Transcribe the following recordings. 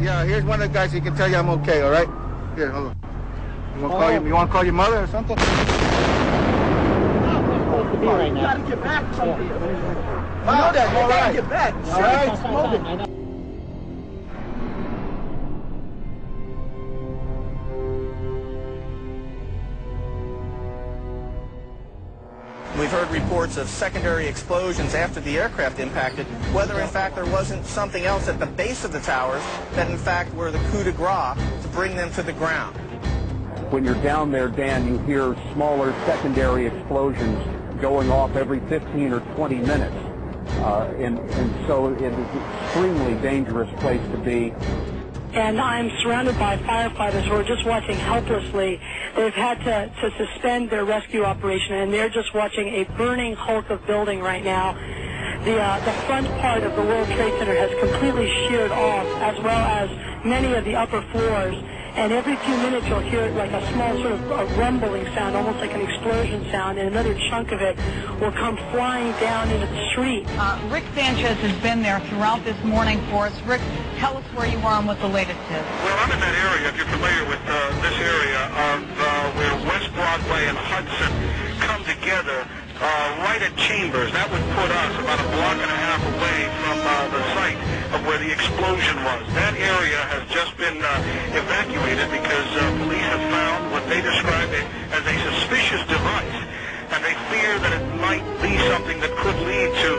Yeah, here's one of the guys who can tell you I'm okay, all right? Here, hold on. You want to call your mother or something? You gotta get back from here. You know that. You gotta get back. All right, smoking. We've heard reports of secondary explosions after the aircraft impacted, whether in fact there wasn't something else at the base of the towers that in fact were the coup de grace to bring them to the ground. When you're down there, Dan, you hear smaller secondary explosions going off every 15 or 20 minutes. And so it is an extremely dangerous place to be. And I'm surrounded by firefighters who are just watching helplessly. They've had to suspend their rescue operation, and they're just watching a burning hulk of building right now. The front part of the World Trade Center has completely sheared off, as well as many of the upper floors. And every few minutes you'll hear like a small sort of a rumbling sound, almost like an explosion sound, and another chunk of it will come flying down into the street. Rick Sanchez has been there throughout this morning for us. Rick, tell us where you are and what the latest is. Well, I'm in that area, if you're familiar with this area, of where West Broadway and Hudson come together right at Chambers. That would put us about a block and a half away from the site of where the explosion was. That area has just been evacuated because police have found what they describe as a suspicious device, and they fear that it might be something that could lead to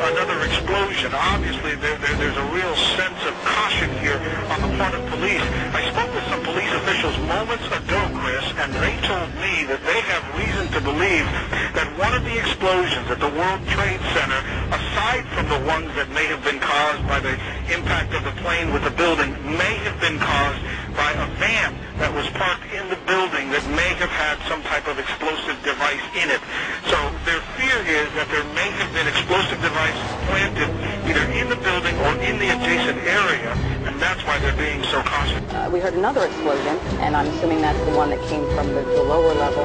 another explosion. Obviously, there's a real sense of caution here on the part of police. I spoke with some police officials moments ago, Chris, and they told me that they have reason to believe that one of the explosions at the World Trade Center, aside from the ones that may have been caused by the impact of the plane with the building, may have been caused by a van that was parked in the building that may have had some type of explosive device in it. So their fear is that there may have been explosive devices planted either in the building or in the adjacent area, and that's why they're being so cautious. We heard another explosion, and I'm assuming that's the one that came from the lower level,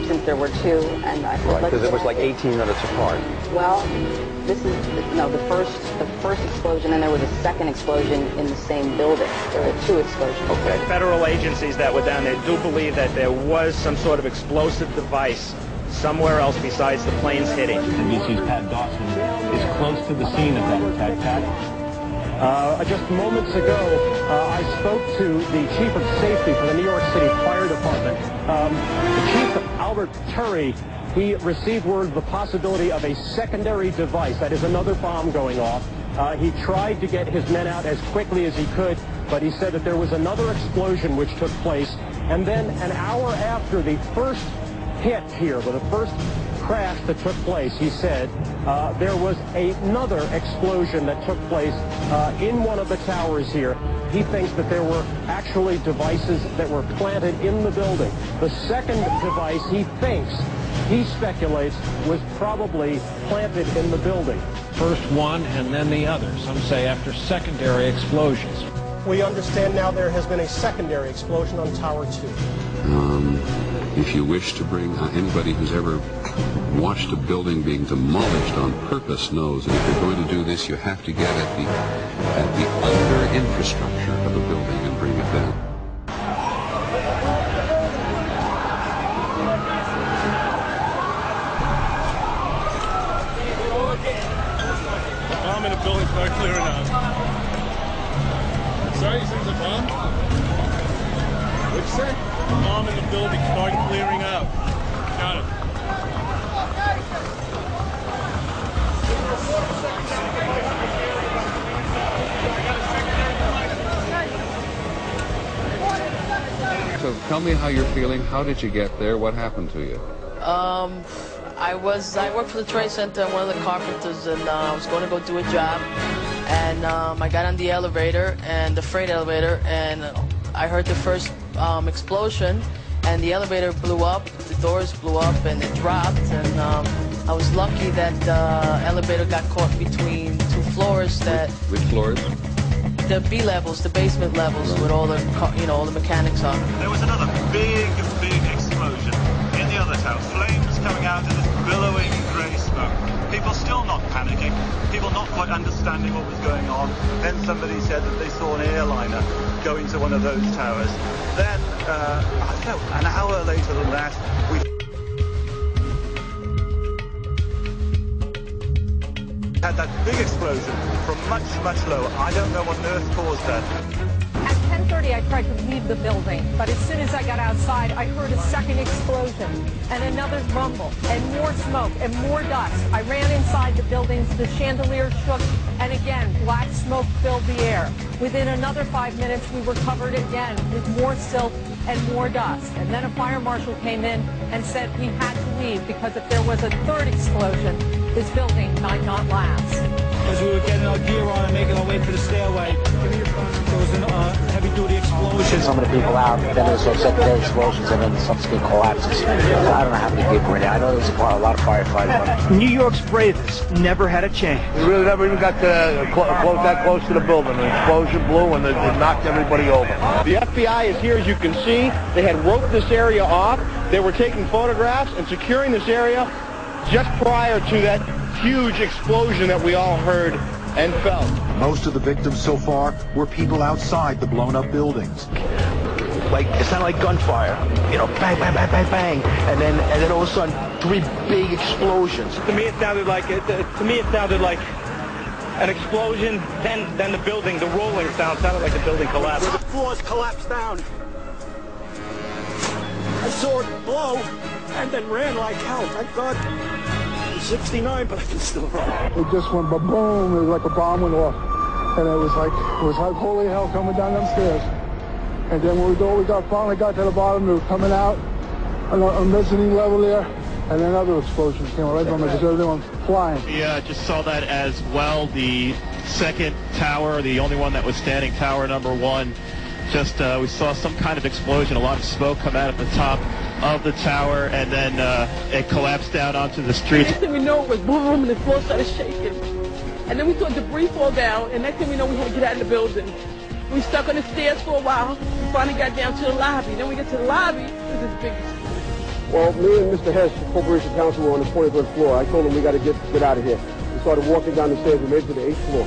since there were two. And I right, because it was like 18 minutes apart. Well, this is the first explosion, and there was a second explosion in the same building. There were two explosions. Okay. Federal agencies that were down there do believe that there was some sort of explosive device somewhere else besides the planes hitting. NBC's Pat Dawson is close to the scene of that attack. Pat? Just moments ago, I spoke to the Chief of Safety for the New York City Fire Department. The Chief, Albert Terry, he received word of the possibility of a secondary device, that is another bomb going off. He tried to get his men out as quickly as he could, but he said that there was another explosion which took place. And then an hour after the first hit here, with the first crash that took place, he said, there was another explosion that took place in one of the towers here. He thinks that there were actually devices that were planted in the building. The second device, he speculates, was probably planted in the building. First one and then the other. Some say after secondary explosions. We understand now there has been a secondary explosion on Tower 2. If you wish to bring anybody who's ever watched a building being demolished on purpose knows that if you're going to do this, you have to get at the under infrastructure of a building and bring it down. Bomb in a building, start clearing out. Sorry, you said it's a bomb? What'd you say? Bomb in the building, start clearing out. Got it. So tell me how you're feeling. How did you get there? What happened to you? I worked for the Trade Center. I'm one of the carpenters, and I was going to go do a job. And I got on the elevator, and the freight elevator, and I heard the first explosion, and the elevator blew up, the doors blew up, and it dropped, and I was lucky that the elevator got caught between two floors. Which floors? The B levels, the basement levels, with all the all the mechanics on. There was another big explosion in the other tower. Flames coming out of this billowing grey smoke. People still not panicking. People not not quite understanding what was going on. Then somebody said that they saw an airliner go into one of those towers. Then, I don't know, an hour later than that, we had that big explosion from much, much lower. I don't know what on earth caused that. At 10:30, I tried to leave the building, but as soon as I got outside, I heard a second explosion and another rumble and more smoke and more dust. I ran inside the buildings, the chandelier shook, and again, black smoke filled the air. Within another 5 minutes, we were covered again with more silt and more dust. And then a fire marshal came in and said we had to leave because if there was a third explosion, this building might not last. As we were getting our gear on and making our way to the stairway, there was a heavy-duty explosion. Some of the people out, then there was some secondary explosions, and then the subsequent collapses. I don't know how many people were there. I know there was a lot of firefighters. New York's bravest never had a chance. We really never even got to that close to the building. An explosion blew and it knocked everybody over. The FBI is here, as you can see. They had roped this area off. They were taking photographs and securing this area just prior to that huge explosion that we all heard and felt. Most of the victims so far were people outside the blown-up buildings. Like, it sounded like gunfire, you know, bang, bang, bang, bang, bang, and then all of a sudden, 3 big explosions. To me, it sounded like an explosion. Then the building, the rolling sound sounded like the building collapsed. The floors collapsed down. I saw it blow, and then ran like hell. Thank God. 69, but I can still run. It just went ba-boom. It was like a bomb went off. And it was like holy hell coming down them stairs. And then when we finally got to the bottom, they were coming out on a mezzanine level there. And then another explosion came right from it because everyone was flying. Yeah, just saw that as well. The second tower, the only one that was standing, tower number 1. Just we saw some kind of explosion, a lot of smoke come out at the top of the tower, and then it collapsed down onto the street. Next thing we know, it was boom, and the floor started shaking. And then we saw debris fall down, and next thing we know, we had to get out of the building. We stuck on the stairs for a while. We finally got down to the lobby. Then we get to the lobby, there's this big explosion. Well, me and Mr. Hess, the Corporation Counsel, were on the 23rd floor. I told him we got to get out of here. We started walking down the stairs. We made it to the 8th floor.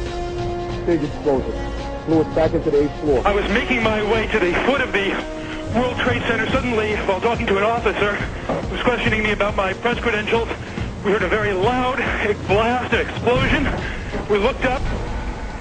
Big explosion. Blew us back into the 8th floor. I was making my way to the foot of the World Trade Center. Suddenly, while talking to an officer who was questioning me about my press credentials, we heard a very loud blast, an explosion. We looked up,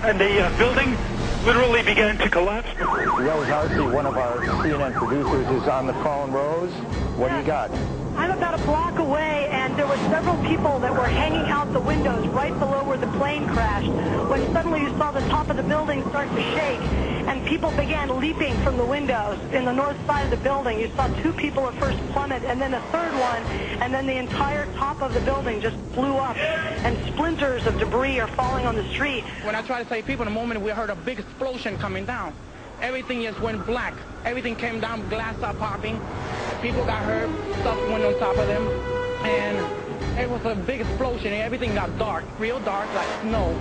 and the building literally began to collapse. Rose Arcee, one of our CNN producers, is on the phone. Rose, what do you got? I'm about a block away, and there were several people that were hanging out the windows right below where the plane crashed, when suddenly you saw the top of the building start to shake, and people began leaping from the windows in the north side of the building. You saw 2 people at first plummet, and then a third one, and then the entire top of the building just blew up, and splinters of debris are falling on the street. When I tried to save people, in the moment we heard a big explosion coming down. Everything just went black. Everything came down, glass started popping. People got hurt, stuff went on top of them, and it was a big explosion, and everything got dark, real dark, like snow.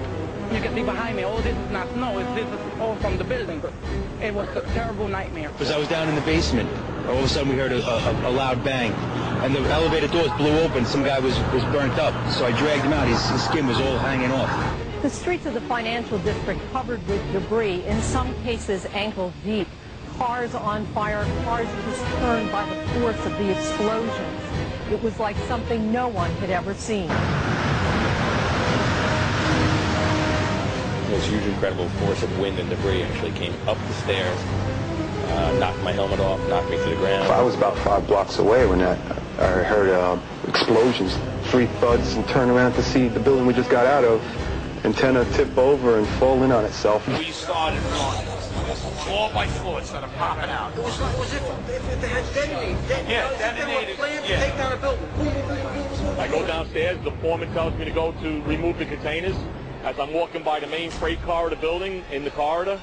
You can see behind me, oh, this is not snow, this is all from the building. It was a terrible nightmare. Because I was down in the basement, all of a sudden we heard a loud bang, and the elevator doors blew open. Some guy was burnt up, so I dragged him out. His skin was all hanging off. The streets of the financial district covered with debris, in some cases ankle deep. Cars on fire, cars just turned by the force of the explosions. It was like something no one had ever seen. This huge, incredible force of wind and debris actually came up the stairs, knocked my helmet off, knocked me to the ground. I was about 5 blocks away when I heard explosions, 3 thuds, and turned around to see the building we just got out of. Antenna tip over and fall in on itself. We started running. Floor by floor, it started popping out. It was as if they had detonated. Yeah, detonated. Yeah. Take down a building. Boom, boom, boom, boom, boom. I go downstairs, the foreman tells me to go to remove the containers. As I'm walking by the main freight car of the building, in the corridor,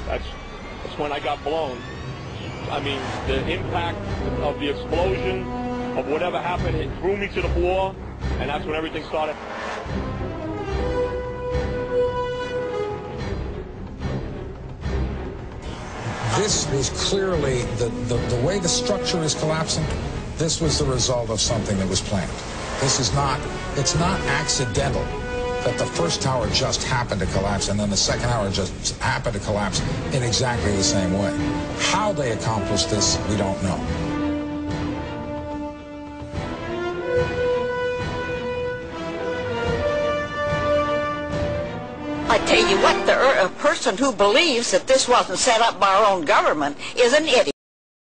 that's when I got blown. I mean, the impact of the explosion, of whatever happened, it threw me to the floor, and that's when everything started. This was clearly, the way the structure is collapsing, this was the result of something that was planned. This is not, it's not accidental. that the first tower just happened to collapse and then the second tower just happened to collapse in exactly the same way. How they accomplished this, we don't know. I tell you what, a person who believes that this wasn't set up by our own government is an idiot.